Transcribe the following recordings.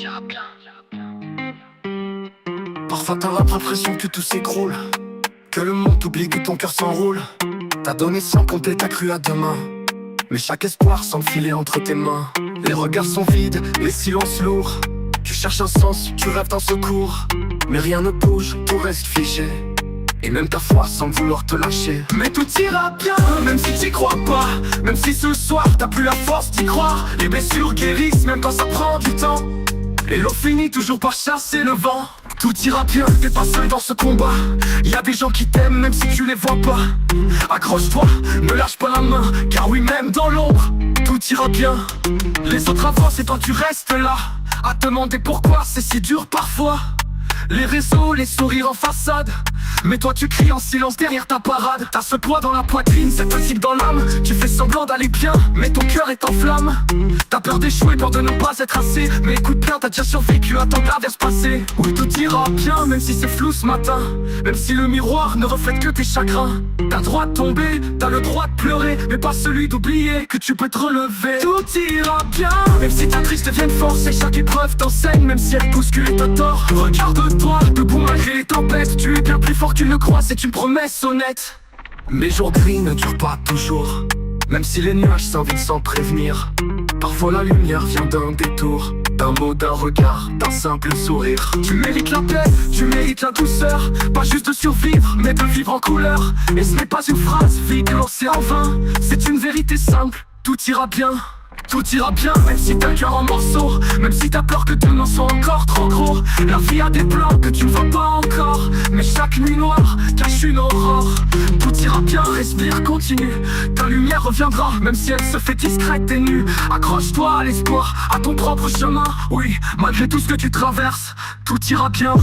ira bien. Parfois t'as l'impression que tout s'écroule, que le monde t'oublie, que ton cœur s'enroule. T'as donné sans compter, t'as cru à demain, mais chaque espoir semble filer entre tes mains. Les regards sont vides, les silences lourds. Tu cherches un sens, tu rêves d'un secours, mais rien ne bouge, tout reste figé. Et même ta foi semble vouloir te lâcher. Mais tout ira bien, même si t'y crois pas. Même si ce soir t'as plus la force d'y croire. Les blessures guérissent même quand ça prend du temps. Et l'eau finit toujours par chasser le vent. Tout ira bien, t'es pas seul dans ce combat. Y'a des gens qui t'aiment même si tu les vois pas. Accroche-toi, ne lâche pas la main, car oui, même dans l'ombre, tout ira bien. Les autres avancent et toi tu restes là, à te demander pourquoi c'est si dur parfois. Les réseaux, les sourires en façade, mais toi tu cries en silence derrière ta parade. T'as ce poids dans la poitrine, cette fatigue dans l'âme. Tu fais semblant d'aller bien, mais ton cœur est en flamme. T'as peur d'échouer, peur de ne pas être assez. Mais écoute bien, t'as déjà survécu à tant d'inverses passées. Oui, tout ira bien, même si c'est flou ce matin. Même si le miroir ne reflète que tes chagrins. T'as le droit de tomber, t'as le droit de pleurer, mais pas celui d'oublier que tu peux te relever. Tout ira bien, même si ta triste devient force. Et chaque épreuve t'enseigne, même si elle bouscule et te tord. Regarde-toi, debout malgré les tempêtes. Tu es bien plus fort que tu ne le crois, c'est une promesse honnête. Mes jours gris ne durent pas toujours, même si les nuages s'invitent sans prévenir. Parfois la lumière vient d'un détour, d'un mot, d'un regard, d'un simple sourire. Tu mérites la paix, tu mérites la douceur. Pas juste de survivre, mais de vivre en couleur. Et ce n'est pas une phrase vide lancée en vain, c'est une vérité simple, tout ira bien. Tout ira bien, même si t'as le cœur en morceaux. Même si t'as peur que demain soit encore trop gros. La vie a des plans que tu ne vois pas encore, mais chaque nuit noire cache une aurore. Tout ira bien, respire, continue. Ta lumière reviendra, même si elle se fait discrète et nue. Accroche-toi à l'espoir, à ton propre chemin. Oui, malgré tout ce que tu traverses, tout ira bien.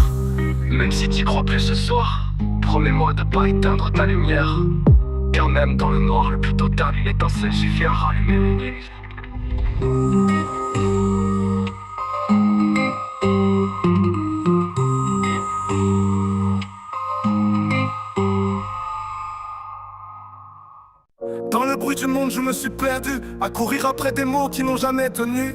Même si t'y crois plus ce soir, promets-moi de pas éteindre ta lumière. Car même dans le noir le plus total, une étincelle suffit à rallumer. Dans le bruit du monde je me suis perdu, à courir après des mots qui n'ont jamais tenu.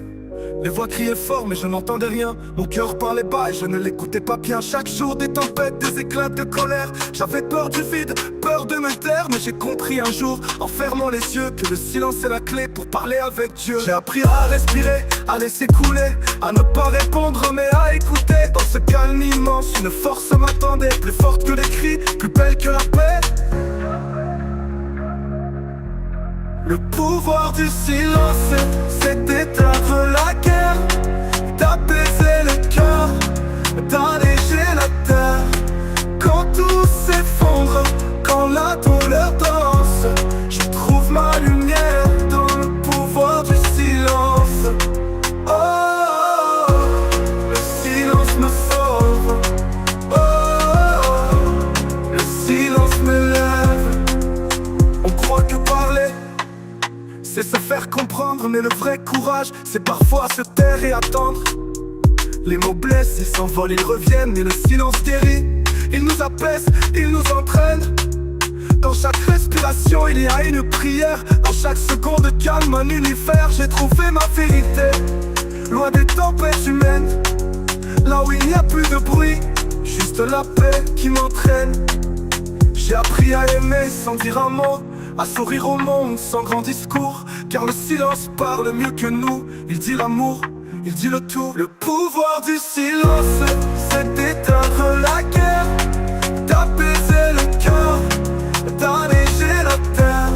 Les voix criaient fort mais je n'entendais rien. Mon cœur parlait bas et je ne l'écoutais pas bien. Chaque jour des tempêtes, des éclats de colère. J'avais peur du vide, peur de me taire. Mais j'ai compris un jour, en fermant les yeux, que le silence est la clé pour parler avec Dieu. J'ai appris à respirer, à laisser couler, à ne pas répondre mais à écouter. Dans ce calme immense, une force m'attendait, plus forte que les cris, plus belle que la paix. Le pouvoir du silence, c'est d'éteindre la guerre, d'apaiser le cœur, d'alléger la terre. Quand tout s'effondre, quand la douleur danse, je trouve ma lumière dans le pouvoir du silence. Oh, le silence me sauve. Oh, le silence m'élève. On croit que parler, c'est se faire comprendre, mais le vrai courage, c'est parfois se taire et attendre. Les mots blessent et s'envolent, ils reviennent et le silence guérit. Il nous apaise, il nous entraîne. Dans chaque respiration, il y a une prière. Dans chaque seconde de calme, un univers. J'ai trouvé ma vérité, loin des tempêtes humaines. Là où il n'y a plus de bruit, juste la paix qui m'entraîne. J'ai appris à aimer sans dire un mot, à sourire au monde sans grand discours. Car le silence parle mieux que nous. Il dit l'amour, il dit le tout. Le pouvoir du silence, c'est d'éteindre la guerre, d'apaiser le cœur, d'alléger la terre.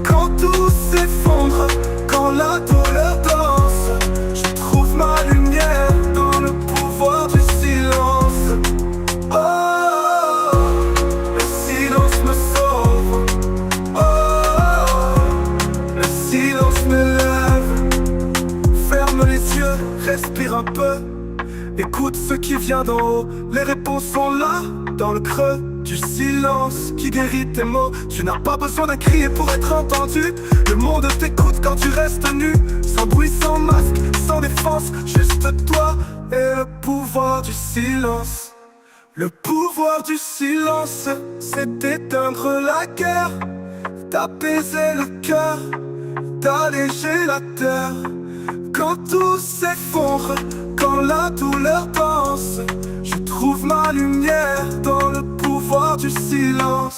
Quand tout s'effondre, quand la douleur danse, je trouve ma lumière dans le pouvoir du silence. Oh, le silence me sauve. Le silence m'élève. Ferme les yeux, respire un peu, écoute ce qui vient d'en haut. Les réponses sont là, dans le creux du silence qui guérit tes mots. Tu n'as pas besoin d'un cri pour être entendu. Le monde t'écoute quand tu restes nu, sans bruit, sans masque, sans défense. Juste toi et le pouvoir du silence. Le pouvoir du silence, c'est d'éteindre la guerre, d'apaiser le cœur, d'alléger la terre. Quand tout s'effondre, quand quand la douleur danse, je trouve ma lumière dans le pouvoir du silence.